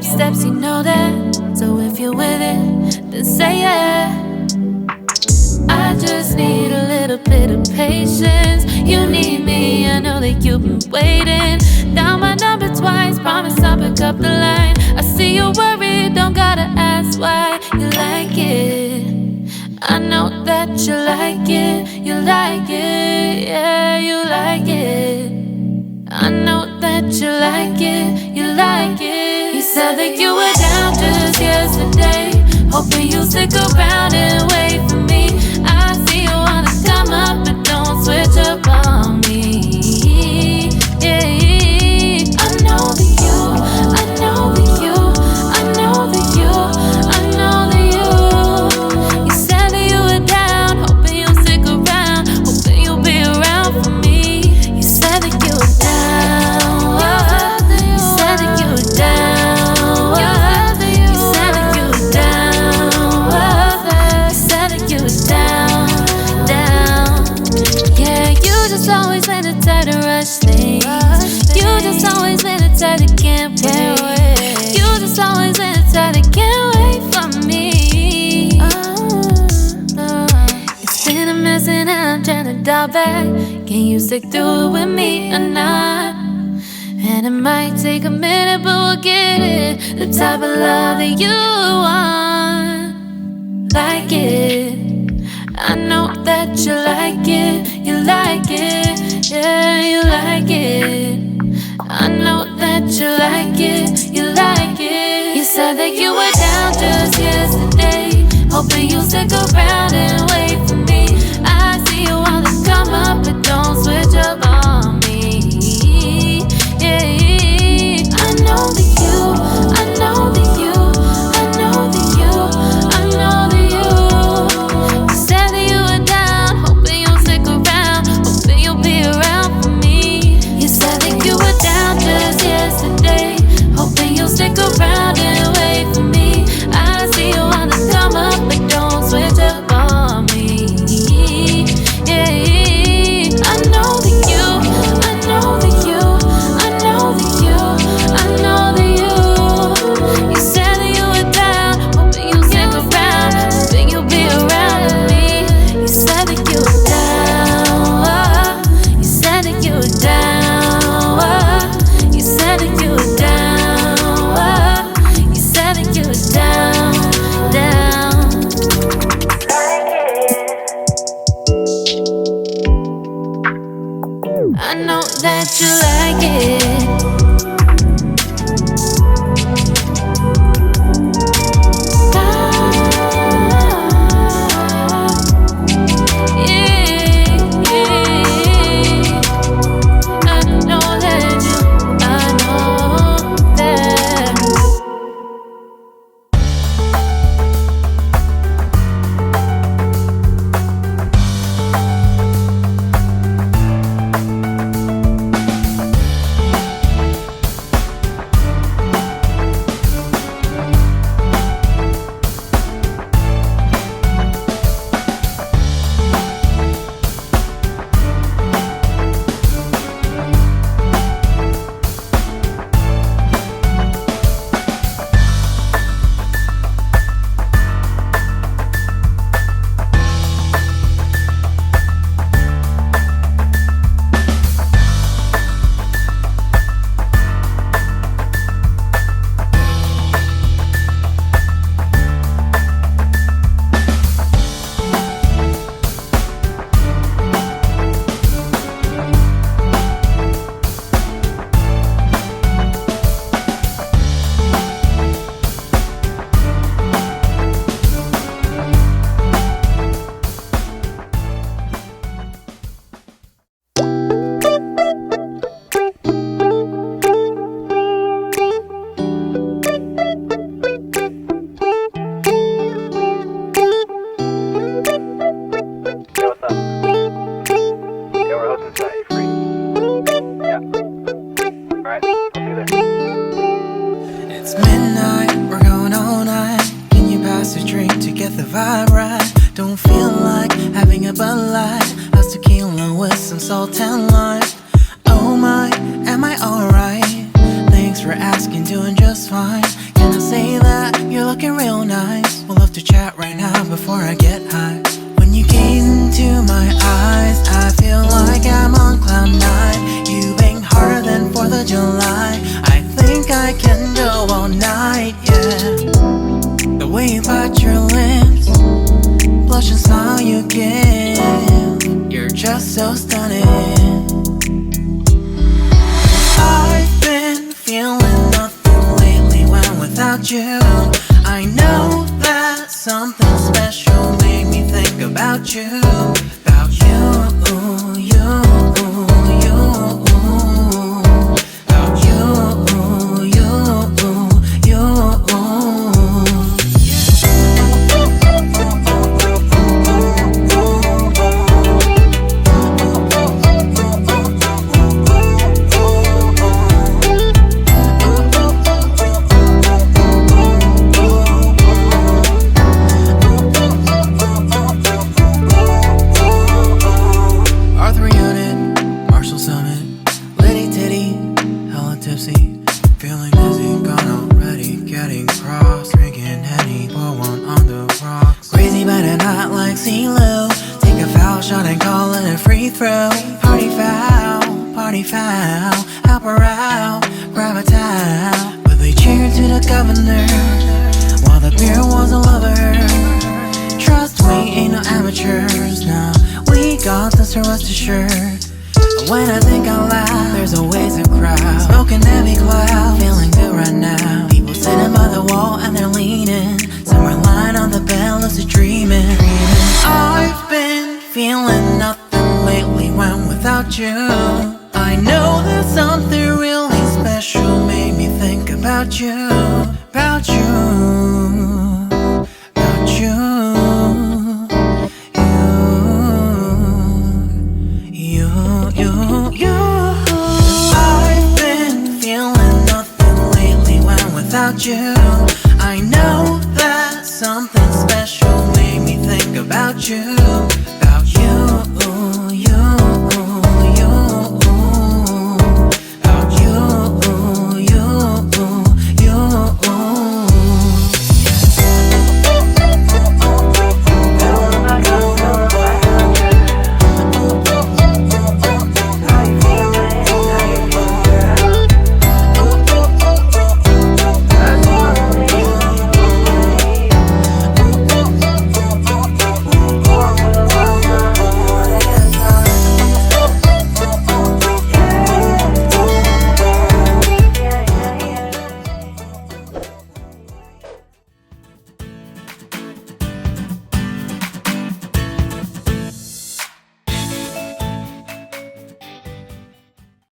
up steps, you know that. So if you're with it, then say yeah. I just need a little bit of patience. You need me, I know that you've been waiting. Down my number twice, promise I'll pick up the line. I see you worried, don't gotta ask why. You like it, I know that you like it. You like it, yeah, you like it. I know that you like it, you like it. You said that you were down just yesterday, hoping you'll stick around and wait for me. I see you wanna come up, but don't switch up on me. Yeah, I know that you, I know that you, I know that you, I know that you. You said that you were down, hoping you'll stick around, hoping you'll be around for me. You said that you were down, you said that you were down, you said that you were down, you said that you were down, down. Yeah, you just always been the type to rush things. You just always been the type that can't wait. You just always been the type that can't wait for me. It's been a mess and I'm trying to dial back. Can you stick through it with me or not? And it might take a minute, but we'll get it. The type of love that you want, like it. I know that you like it, you like it, yeah, you like it. I know that you like it, you like it. You said that you were down just yesterday, hoping you'll stick around and wait for me. I see you wanna come up, but don't switch up on me. Yeah, I know that you, I know that you, I know that you, I know that you. You said that you were down, hoping you'll stick around, hoping you'll be around for me. You said that you were down just yesterday, hoping you'll stick around and wait for me. I see you wanna come up, but don't switch up on me. Yeah, I know that you, I know that you, I know that you, I know that you. You said that you were down, hoping you'll stick around, hoping you'll be around with me. You said that you were down, you said that you were down, you said that you were down, you said that you were down, down. I know that you like it. vibe right. Don't feel like having a Bud Light. How's tequila with some salt and lime? Oh my, am I alright? Thanks for asking, doing just fine. I say that you're looking real nice. We'll love to chat right now before I get high. When you gaze into my eyes, I feel like I'm on cloud nine. You bang harder than 4th of July. I think I can go all night, yeah. The way you bite your lips, blush and smile you give, you're just so stunning. I've been feeling nothing lately when without you. I know that something special made me think about you. About you, you, you. About you, you, you. Feeling dizzy, gone already. Getting cross, drinking Henny, pour one on the rocks. Crazy but not like CeeLo. Take a foul shot and call it a free throw. Party foul, help her out, grab a towel. But they cheered to the governor while the beer was a lover. Trust we ain't no amateurs, nah. We got this, so rest assured. When I think out loud, there's always a crowd. Smoking heavy cloud, feeling good right now. People sitting by the wall and they're leaning. Some are lying on the bed, lucid dreaming. I've been feeling nothing lately when without you. I know that something really special made me think about you. About you, about you. I've been feeling nothing lately when without you. I know that something special made me think about you. About you, you.